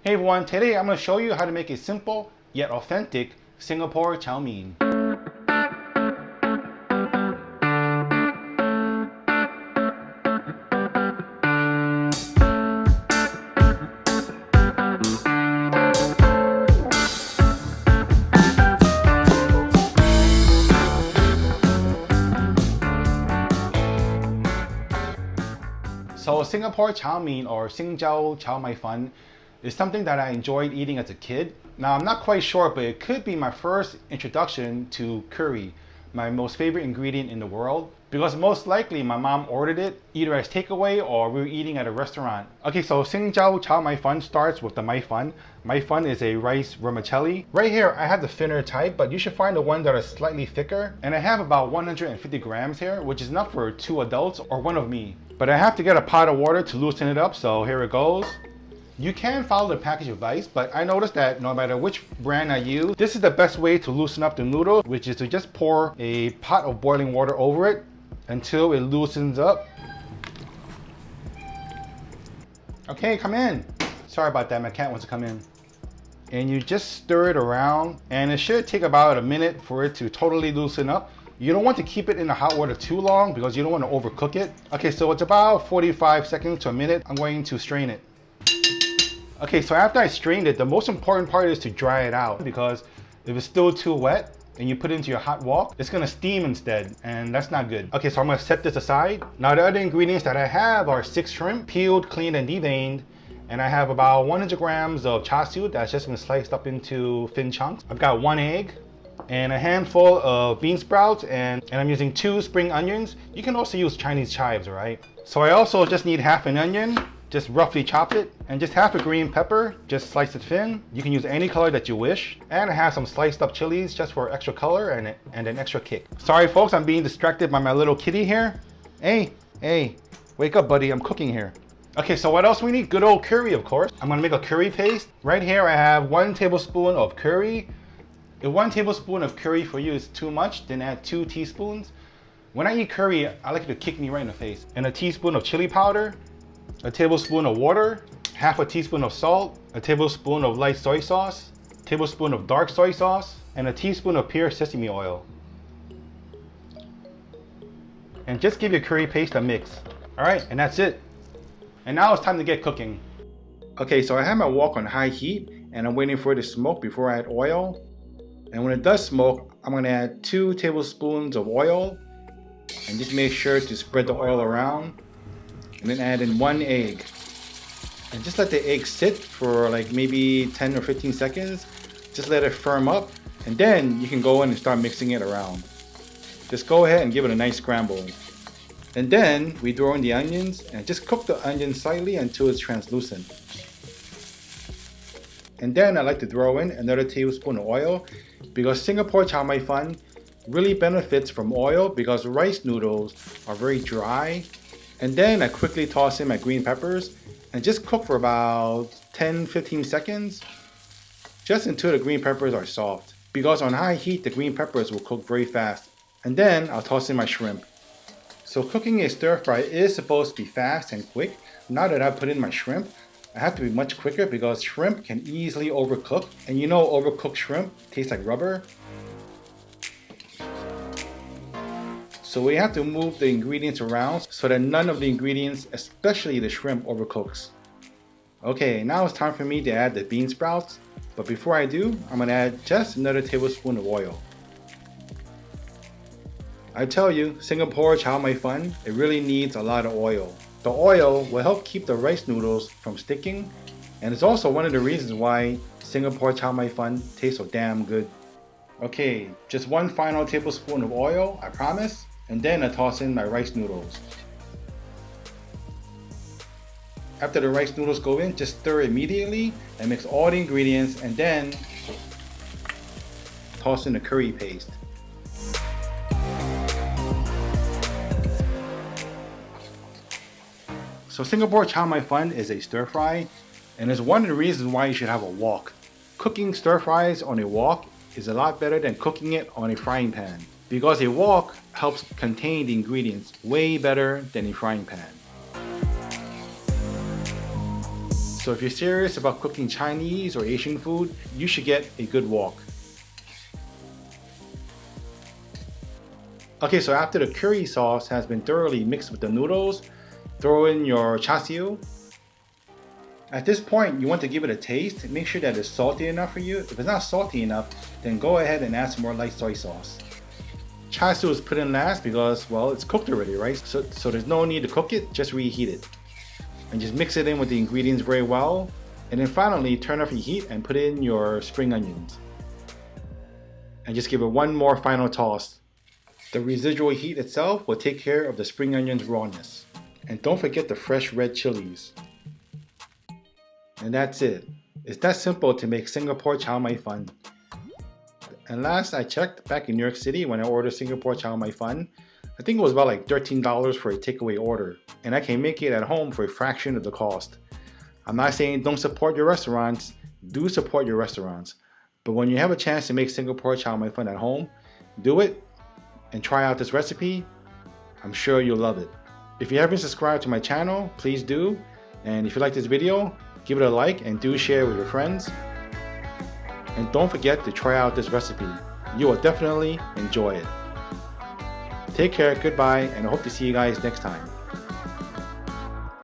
Hey everyone, today I'm going to show you how to make a simple yet authentic Singapore Chow Mein. So Singapore Chow Mein or Singapore Chow Mei Fun is something that I enjoyed eating as a kid. Now I'm not quite sure, but it could be my first introduction to curry, my most favorite ingredient in the world, because most likely my mom ordered it either as takeaway or we were eating at a restaurant. Okay, so Singapore Chow Mei Fun starts with the Mei Fun. Mei Fun is a rice vermicelli. Right here I have the thinner type, but you should find the ones that are slightly thicker. And I have about 150 grams here, which is enough for 2 adults or one of me. But I have to get a pot of water to loosen it up, so here it goes. You can follow the package advice, but I noticed that no matter which brand I use, this is the best way to loosen up the noodle, which is to just pour a pot of boiling water over it until it loosens up. Okay, come in. Sorry about that, my cat wants to come in. And you just stir it around, and it should take about a minute for it to totally loosen up. You don't want to keep it in the hot water too long because you don't want to overcook it. Okay, so it's about 45 seconds to a minute. I'm going to strain it. Okay, so after I strained it, the most important part is to dry it out, because if it's still too wet and you put it into your hot wok, it's gonna steam instead, and that's not good. Okay, so I'm gonna set this aside. Now the other ingredients that I have are 6 shrimp, peeled, cleaned, and deveined. And I have about 100 grams of char siu that's just been sliced up into thin chunks. I've got 1 egg and a handful of bean sprouts, and I'm using 2 spring onions. You can also use Chinese chives, right? So I also just need half an onion, just roughly chop it, and just half a green pepper, just slice it thin. You can use any color that you wish. And I have some sliced up chilies just for extra color and an extra kick. Sorry folks, I'm being distracted by my little kitty here. Hey, wake up buddy, I'm cooking here. Okay, so what else we need? Good old curry, of course. I'm gonna make a curry paste. Right here I have 1 tablespoon of curry. If 1 tablespoon of curry for you is too much, then add 2 teaspoons. When I eat curry, I like it to kick me right in the face. And a teaspoon of chili powder, a tablespoon of water, half a teaspoon of salt, a tablespoon of light soy sauce, a tablespoon of dark soy sauce, and a teaspoon of pure sesame oil. And just give your curry paste a mix. All right, and that's it. And now it's time to get cooking. Okay, so I have my wok on high heat and I'm waiting for it to smoke before I add oil. And when it does smoke, I'm gonna add 2 tablespoons of oil and just make sure to spread the oil around. And then add in 1 egg. And just let the egg sit for like maybe 10 or 15 seconds. Just let it firm up. And then you can go in and start mixing it around. Just go ahead and give it a nice scramble. And then we throw in the onions and just cook the onions slightly until it's translucent. And then I like to throw in another tablespoon of oil, because Singapore Chow Mei Fun really benefits from oil because rice noodles are very dry. And then I quickly toss in my green peppers and just cook for about 10-15 seconds, just until the green peppers are soft. Because on high heat, the green peppers will cook very fast. And then I'll toss in my shrimp. So cooking a stir fry is supposed to be fast and quick. Now that I've put in my shrimp, I have to be much quicker because shrimp can easily overcook. And you know, overcooked shrimp tastes like rubber. So we have to move the ingredients around so that none of the ingredients, especially the shrimp, overcooks. Okay, now it's time for me to add the bean sprouts. But before I do, I'm gonna add just another tablespoon of oil. I tell you, Singapore Chow Mei Fun, it really needs a lot of oil. The oil will help keep the rice noodles from sticking, and it's also one of the reasons why Singapore Chow Mei Fun tastes so damn good. Okay, just 1 final tablespoon of oil, I promise, and then I toss in my rice noodles. After the rice noodles go in, just stir immediately and mix all the ingredients, and then toss in the curry paste. So Singapore Chow Mei Fun is a stir fry, and is one of the reasons why you should have a wok. Cooking stir fries on a wok is a lot better than cooking it on a frying pan, because a wok helps contain the ingredients way better than a frying pan. So if you're serious about cooking Chinese or Asian food, you should get a good wok. Okay, so after the curry sauce has been thoroughly mixed with the noodles, throw in your char siu. At this point, you want to give it a taste. Make sure that it's salty enough for you. If it's not salty enough, then go ahead and add some more light soy sauce. Char siu is put in last because, well, it's cooked already, right? So there's no need to cook it, just reheat it. And just mix it in with the ingredients very well. And then finally, turn off your heat and put in your spring onions. And just give it one more final toss. The residual heat itself will take care of the spring onions rawness. And don't forget the fresh red chilies. And that's it. It's that simple to make Singapore Chow Mei Fun. And last I checked, back in New York City when I ordered Singapore Chow Mei Fun, I think it was about like $13 for a takeaway order. And I can make it at home for a fraction of the cost. I'm not saying don't support your restaurants, do support your restaurants. But when you have a chance to make Singapore Chow Mei Fun at home, do it and try out this recipe. I'm sure you'll love it. If you haven't subscribed to my channel, please do. And if you like this video, give it a like and do share with your friends. And don't forget to try out this recipe. You will definitely enjoy it. Take care, goodbye, and I hope to see you guys next time.